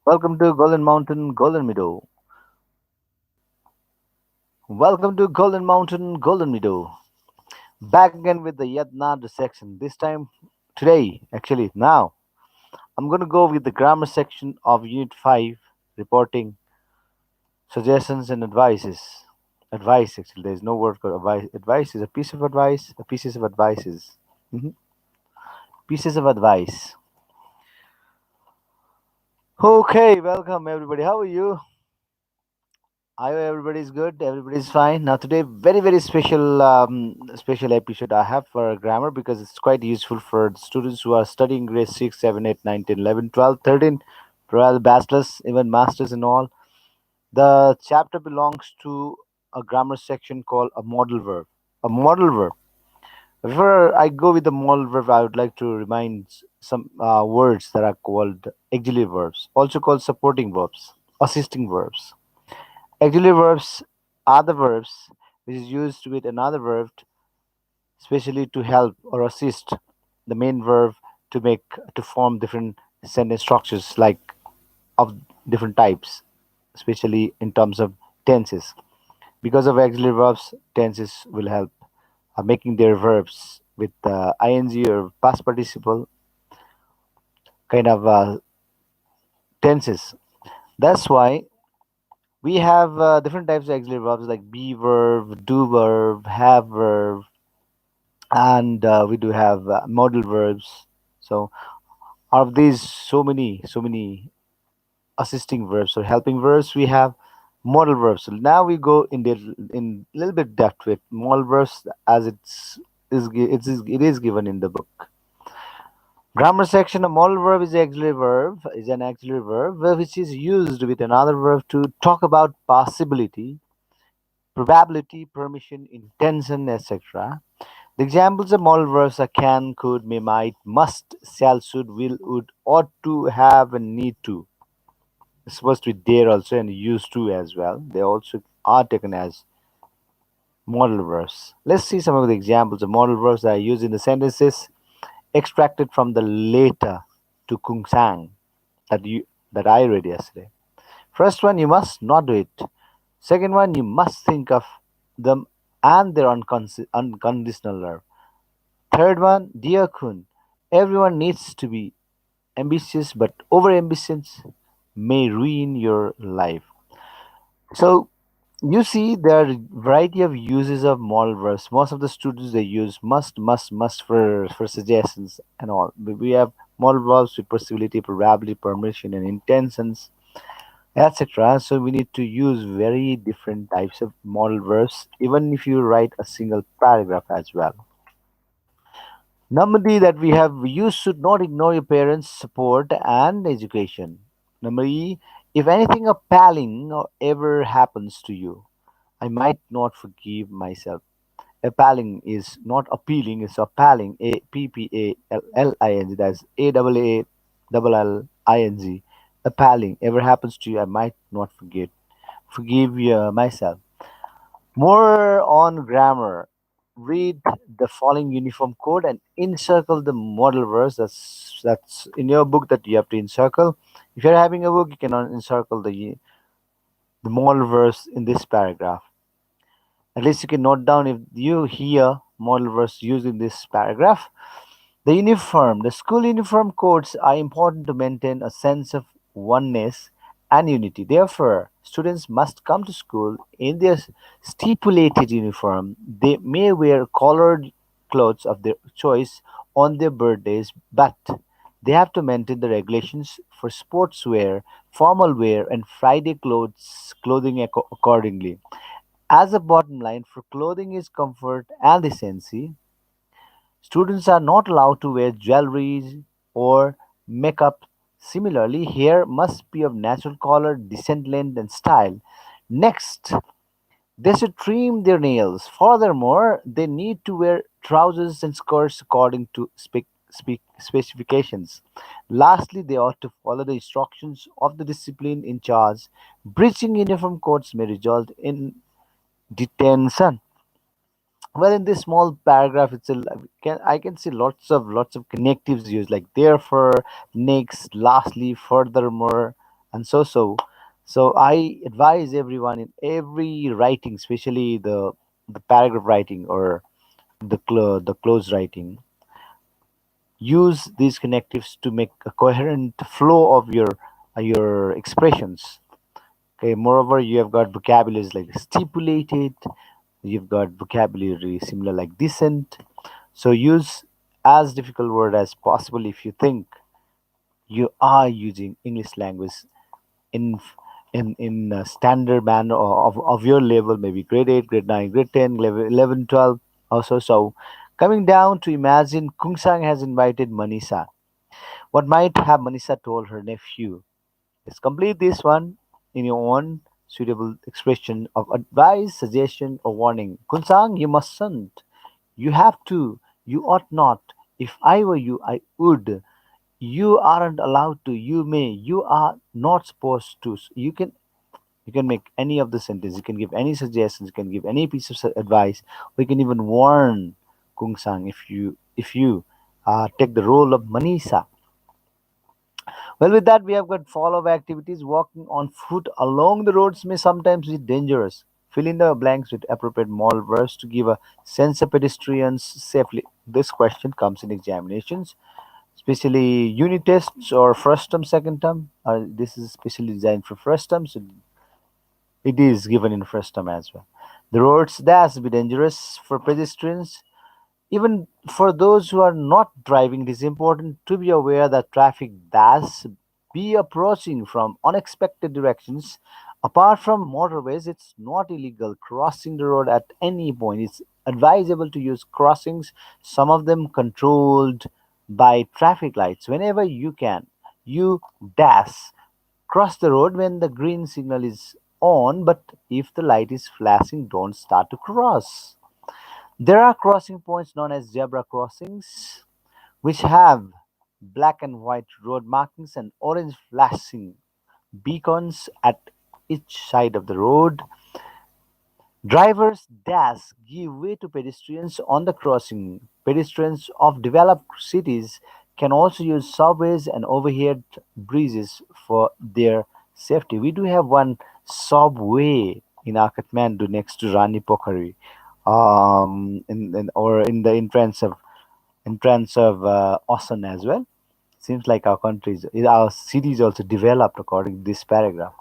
Welcome to Golden Mountain, Golden Meadow. Welcome to Golden Mountain, Golden Meadow. Back again with the yet another section. This time, today, actually, now, I'm going to go with the grammar section of Unit 5, reporting suggestions and advices. Advice, actually, there's no word for advice. Advice is a piece of advice, a pieces of advices. Mhm. Pieces of advice. Okay, welcome everybody. How are you? I hope everybody's good. Everybody's fine. Now today, very special special episode I have for grammar because it's quite useful for the students who are studying grade 6, 7, 8, 9, 10, 11, 12, 13, 12, bachelors, even masters and all. The chapter belongs to a grammar section called a model verb. A model verb. Before I go with the model verb, I would like to remind some words that are called auxiliary verbs, also called supporting verbs, assisting verbs. Auxiliary verbs are the verbs which is used with another verb, especially to help or assist the main verb to make to form different sentence structures like of different types, especially in terms of tenses. Because of auxiliary verbs, tenses will help making their verbs with ing or past participle kind of tenses. That's why we have different types of auxiliary verbs like be verb, do verb, have verb, and we do have modal verbs. So out of these, so many assisting verbs or helping verbs, we have modal verbs. So now we go in little bit depth with modal verbs as it is given in the book. Grammar section. A modal verb is an auxiliary verb which is used with another verb to talk about possibility, probability, permission, intention, etc. The examples of modal verbs are can, could, may, might, must, shall, should, will, would, ought to, have, and need to. It's supposed to be there also and used to as well. They also are taken as modal verbs. Let's see some of the examples of modal verbs that are used in the sentences extracted from the later to Kung Sang that I read yesterday. First one, you must not do it. Second one, you must think of them and their unconditional love. Third one, dear Kun, everyone needs to be ambitious, but over ambitions may ruin your life. So you see there are variety of uses of modal verbs. Most of the students they use must for suggestions and all. We have modal verbs with possibility, probability, permission, and intentions, etc. So we need to use very different types of modal verbs, even if you write a single paragraph as well. Number D that we have, you should not ignore your parents' support and education. Number E, if anything appalling or ever happens to you, I might not forgive myself. Appalling is not appealing, it's appalling. Appalling. That's AAALLING. Appalling. Ever happens to you, I might not forgive myself. More on grammar. Read the following uniform code and encircle the model verse. That's in your book that you have to encircle. If you're having a book, you can encircle the model verse in this paragraph. At least you can note down if you hear model verse used in this paragraph. The school uniform codes are important to maintain a sense of oneness and unity. Therefore, students must come to school in their stipulated uniform. They may wear colored clothes of their choice on their birthdays, but they have to maintain the regulations for sportswear, formal wear, and Friday clothing accordingly. As a bottom line, for clothing is comfort and decency, students are not allowed to wear jewelry or makeup. Similarly, hair must be of natural color, decent length, and style. Next, they should trim their nails. Furthermore, they need to wear trousers and skirts according to specifications. Lastly, they ought to follow the instructions of the discipline in charge. Breaching uniform codes may result in detention. Well, in this small paragraph itself, I can see lots of connectives used like therefore, next, lastly, furthermore. and so I advise everyone in every writing, especially the paragraph writing or the close writing, use these connectives to make a coherent flow of your expressions. Okay, moreover, you have got vocabularies like stipulated, you've got vocabulary similar like decent. So use as difficult word as possible if you think you are using English language in in a standard manner of your level, maybe grade 8, grade 9, grade 10, level 11, 12 also. So coming down to imagine Kung Sang has invited Manisa. What might have Manisa told her nephew? Let's complete this one in your own suitable expression of advice, suggestion, or warning. Kunsang, you mustn't. You have to. You ought not. If I were you, I would. You aren't allowed to. You may. You are not supposed to. You can make any of the sentence. You can give any suggestions. You can give any piece of advice. Or you can even warn Kunsang if you take the role of Manisa. Well, with that, we have got follow-up activities. Walking on foot along the roads may sometimes be dangerous. Fill in the blanks with appropriate moral verbs to give a sense of pedestrians safely. This question comes in examinations, especially unit tests or first term, second term. This is specially designed for first term, so it is given in first term as well. The roads dash be dangerous for pedestrians. Even for those who are not driving, it is important to be aware that traffic does be approaching from unexpected directions. Apart from motorways, it's not illegal crossing the road at any point. It's advisable to use crossings, some of them controlled by traffic lights. Whenever you can, you dash. Cross the road when the green signal is on, but if the light is flashing, don't start to cross. There are crossing points known as zebra crossings, which have black and white road markings and orange flashing beacons at each side of the road. Drivers dash give way to pedestrians on the crossing. Pedestrians of developed cities can also use subways and overhead bridges for their safety. We do have one subway in our Kathmandu next to Rani Pokhari, or in the entrance of Osan as well. Seems like our city is also developed according to this paragraph.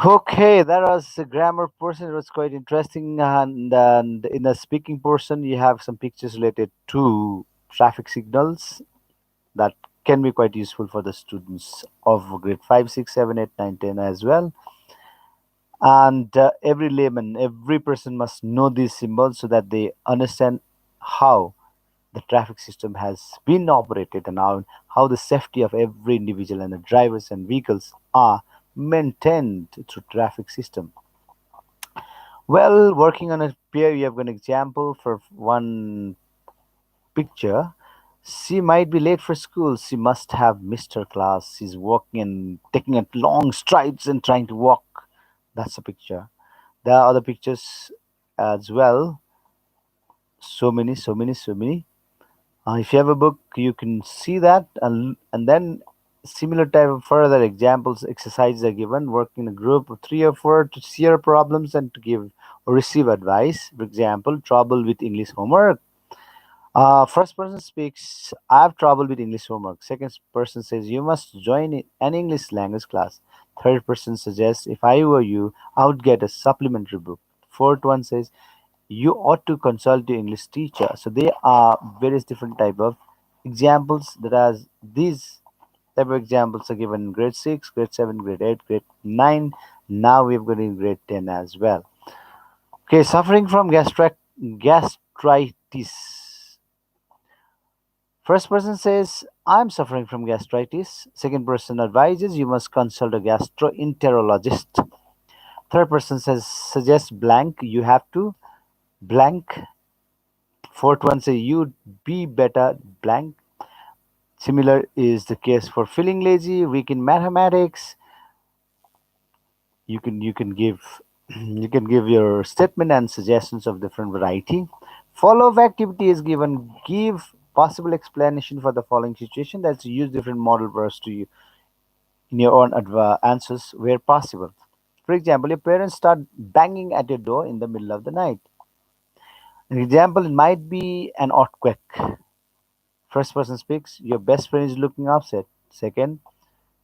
Okay, that was a grammar portion. It was quite interesting, and in the speaking portion, you have some pictures related to traffic signals that can be quite useful for the students of grade 5, 6, 7, 8, 9, 10 as well. And every layman, every person must know these symbols so that they understand how the traffic system has been operated and how the safety of every individual and the drivers and vehicles are maintained through traffic system. Well, working on a pair, you have an example for one picture. She might be late for school. She must have missed her class. She's walking and taking a long strides and trying to walk. That's a picture. There are other pictures as well. So many, so many, so many. If you have a book, you can see that, and then similar type of further examples, exercises are given. Work in a group of 3 or 4 to share problems and to give or receive advice. For example, trouble with English homework. First person speaks, I have trouble with English homework. Second person says, you must join an English language class. Third person suggests, if I were you, I would get a supplementary book. Fourth one says, you ought to consult your English teacher. So there are various different type of examples that as these type of examples are given in grade 6, grade 7, grade 8, grade 9. Now we've got in grade 10 as well. Okay, suffering from gastritis. First person says, I'm suffering from gastritis. Second person advises you must consult a gastroenterologist. Third person says, suggest blank, you have to blank. Fourth one says, you'd be better blank. Similar is the case for feeling lazy, weak in mathematics. You can give you can give your statement and suggestions of different variety. Follow-up activity is given. Give possible explanation for the following situation. That's use different model verbs to you in your own answers where possible. For example, your parents start banging at your door in the middle of the night. An example, it might be an earthquake. First person speaks, your best friend is looking upset. Second,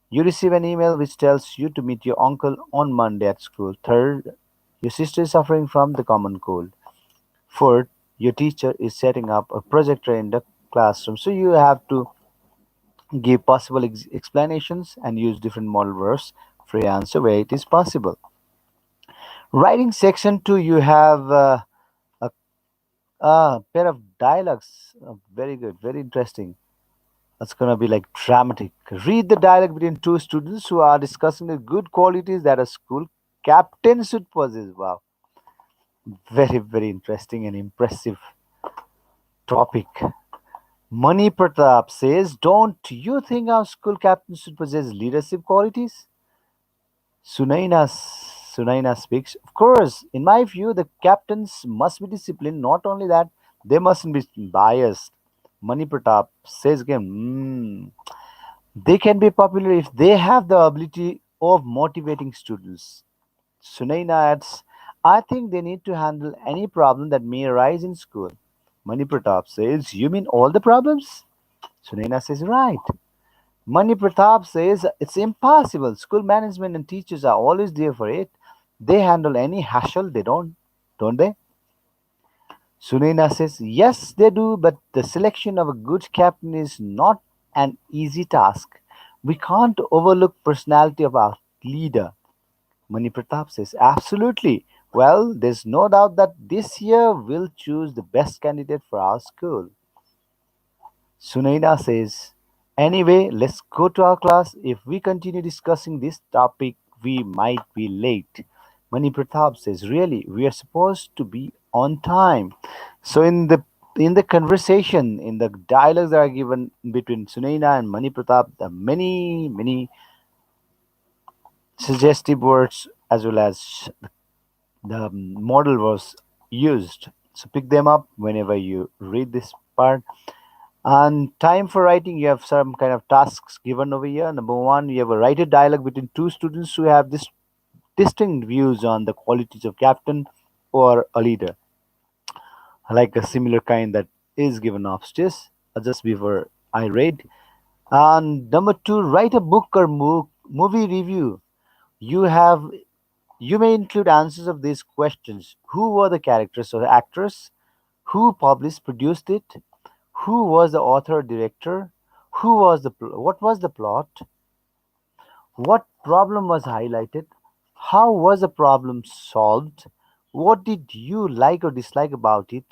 you receive an email which tells you to meet your uncle on Monday at school. Third, your sister is suffering from the common cold. Fourth, your teacher is setting up a projector in the classroom. So you have to give possible explanations and use different model verbs for your answer where it is possible. Writing section 2, you have a, a pair of dialogues. Very good, very interesting. That's gonna be like dramatic. Read the dialogue between two students who are discussing the good qualities that a school captain should possess. Wow, very, very interesting and impressive topic. Mani Pratap says, "Don't you think our school captain should possess leadership qualities?" Sunaina, Sunaina speaks, "Of course, in my view, the captains must be disciplined. Not only that, they mustn't be biased." Mani Pratap says again, they can be popular if they have the ability of motivating students. Sunaina adds, "I think they need to handle any problem that may arise in school." Mani Pratap says, "You mean all the problems?" Sunaina says, "Right." Mani Pratap says, "It's impossible. School management and teachers are always there for it. They handle any hassle, they don't they?" Sunaina says, "Yes, they do, but the selection of a good captain is not an easy task. We can't overlook personality of our leader." Mani Pratap says, "Absolutely. Well, there's no doubt that this year we'll choose the best candidate for our school." Sunaina says, "Anyway, let's go to our class. If we continue discussing this topic, we might be late." Mani Pratap says, "Really, we are supposed to be on time." So in the conversation, in the dialogues that are given between Sunaina and Mani Pratap, there are many suggestive words as well as the model was used. So pick them up whenever you read this part. And time for writing, you have some kind of tasks given over here. Number one, you have a write a dialogue between two students who have this distinct views on the qualities of captain or a leader, like a similar kind that is given upstairs just before I read. And number two, write a book or movie review. You have you may include answers of these questions: who were the characters or actors, who published produced it, who was the author or director, what was the plot, what problem was highlighted, how was the problem solved, what did you like or dislike about it,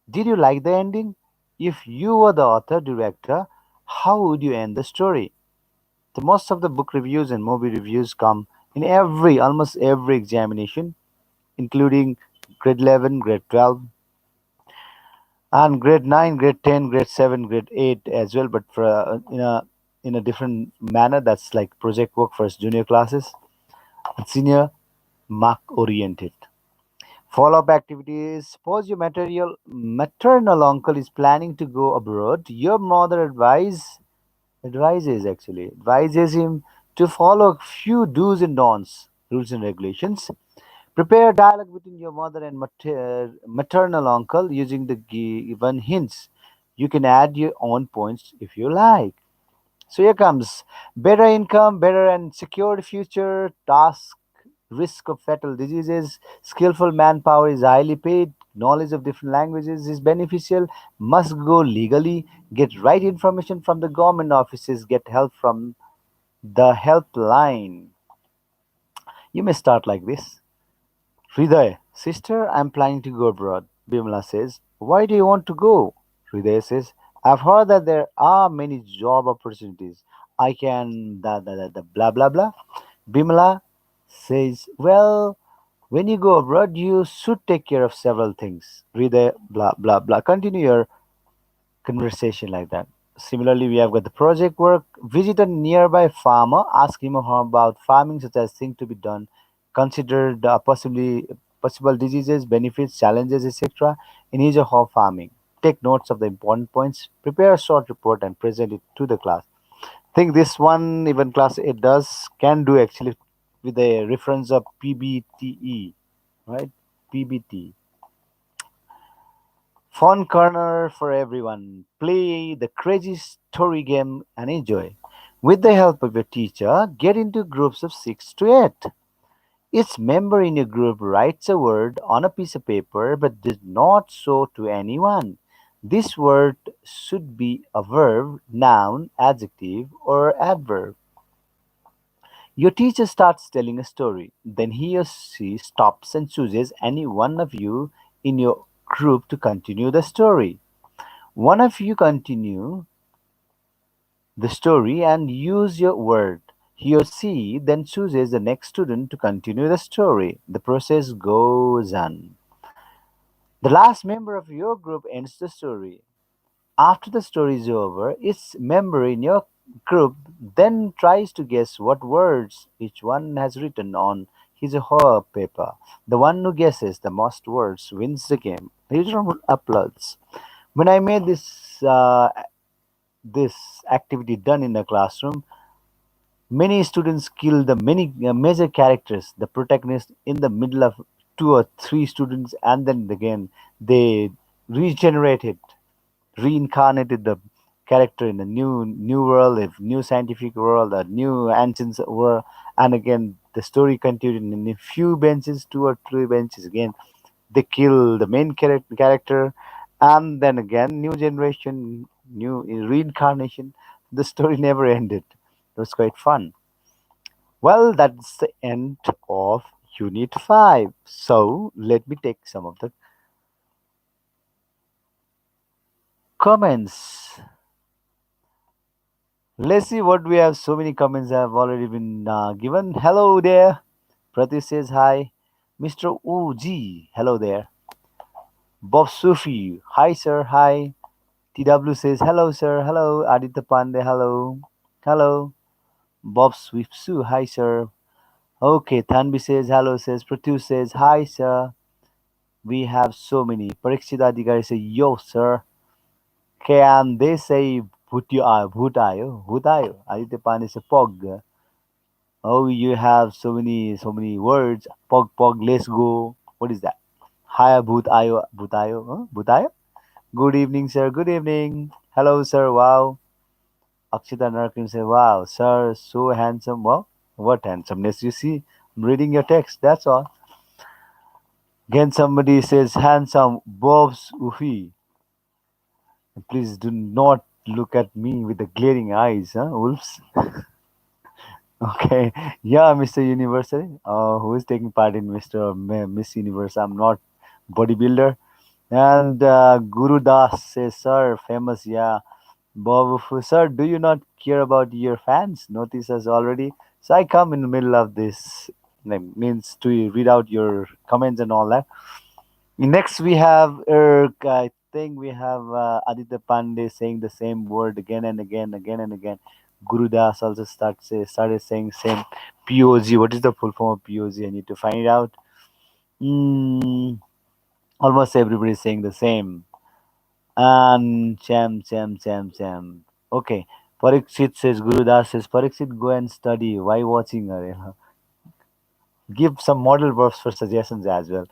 did you like the ending, if you were the author director, how would you end the story. The most of the book reviews and movie reviews come in almost every examination, including grade 11, grade 12, and grade 9, grade 10, grade 7, grade 8 as well, but for in a different manner. That's like project work for junior classes and senior mark oriented. Follow up activities. Suppose your maternal uncle is planning to go abroad. Your mother advises him to follow a few do's and don'ts, rules and regulations. Prepare a dialogue between your mother and maternal uncle using the given hints. You can add your own points if you like. So here comes better income, better and secured future, task, risk of fatal diseases, skillful manpower is highly paid, knowledge of different languages is beneficial, must go legally, get right information from the government offices, get help from the helpline. You may start like this. Hriday, sister, I'm planning to go abroad. Bimla says, why do you want to go? Hriday says, I've heard that there are many job opportunities. I can, blah, blah, blah. Bimla says, well, when you go abroad, you should take care of several things. Hriday, blah, blah, blah. Continue your conversation like that. Similarly, we have got the project work. Visit a nearby farmer, ask him or her about farming, such as things to be done, consider the possible diseases, benefits, challenges, etc. in his or her farming. Take notes of the important points, prepare a short report, and present it to the class. Think this one even class it does can do actually with a reference of PBTE, right? PBT. Fun corner for everyone. Play the crazy story game and enjoy. With the help of your teacher, get into groups of 6 to 8. Each member in your group writes a word on a piece of paper but does not show to anyone. This word should be a verb, noun, adjective, or adverb. Your teacher starts telling a story. Then he or she stops and chooses any one of you in your group to continue the story. One of you continue the story and use your word. He or she then chooses the next student to continue the story. The process goes on. The last member of your group ends the story. After the story is over, each member in your group then tries to guess what words each one has written on his or her paper. The one who guesses the most words wins the game. Here's some applause. When I made this activity done in the classroom, many students kill the many major characters, the protagonist in the middle of two or three students, and then again they regenerated, reincarnated the character in a new world, a new scientific world, a new ancient world, and again the story continued in a few benches, two or three benches again. They kill the main character, and then again new generation, new reincarnation. The story never ended. It was quite fun. Well, that's the end of Unit 5. So let me take some of the comments. Let's see what we have. So many comments have already been given. Hello there. Prati says hi. Mr. Uji, hello there. Bob Sufi, hi sir, hi. TW says hello sir, hello. Aditya Pandey, hello. Hello. Bob Swifsu, hi sir. Okay, Thanvi says hello, says Pratyu says hi sir. We have so many. Parikshit Adhikari say yo sir. Can they say Bhutayo? Bhutayo. Aditya Pandey say Pog. Oh, you have so many words. Pog pog, let's go. What is that? Hiya Bhutayo, Bhutayo, huh? Bhutayo? Good evening, sir. Good evening. Hello, sir. Wow. Akshita Narkin says, wow, sir, so handsome. Well, what handsomeness you see? I'm reading your text. That's all. Again, somebody says, handsome Bob's Ufi. Please do not look at me with the glaring eyes, huh, wolves? Okay. Yeah, Mr. Universe. Who is taking part in Mr. or Miss Universe? I'm not bodybuilder. And Guru Das says, sir, famous, yeah. Bob, sir, do you not care about your fans? Notice us already. So I come in the middle of this, like, means to read out your comments and all that. Next, we have Irk. I think we have Aditya Pandey saying the same word again and again, again and again. Guru Das also started saying same. POG. What is the full form of POG? I need to find it out. Mm, almost everybody is saying the same. And Cham. Okay. Parikshit says, Guru Das says, Parikshit, go and study. Why watching? Give some model verbs for suggestions as well.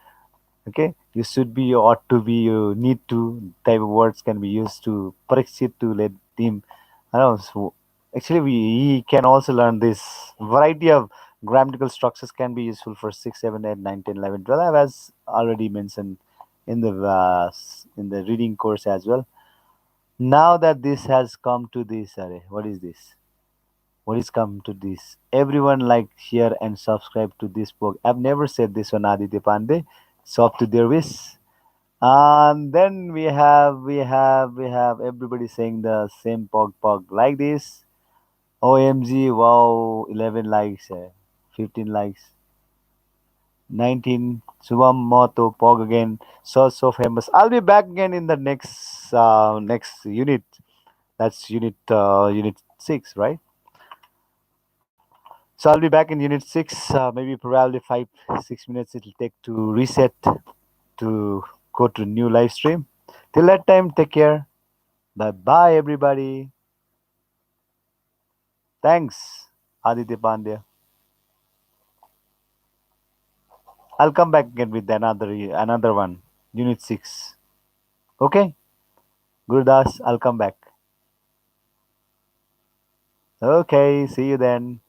Okay, you should be, you ought to be, you need to type of words can be used to Parikshit to let him. I don't know. So actually, he can also learn this variety of grammatical structures can be useful for 6, 7, 8, 9, 10, 11, 12, as already mentioned in the reading course as well. Now that this has come to this, what is this? What is come to this? Everyone like, share, and subscribe to this book. I've never said this on Aditya Pandey. So up to their wish. And then we have everybody saying the same pog like this. OMG, wow, 11 likes, 15 likes, 19. Subham Moto pog again. So famous. I'll be back again in the next unit. That's unit 6, right? So I'll be back in unit 6. Maybe probably 5 6 minutes it'll take to reset to go to new live stream. Till that time, take care. Bye bye, everybody. Thanks, Aditya Pandya. I'll come back again with another one, Unit 6. Okay, Gurudas, I'll come back. Okay, see you then.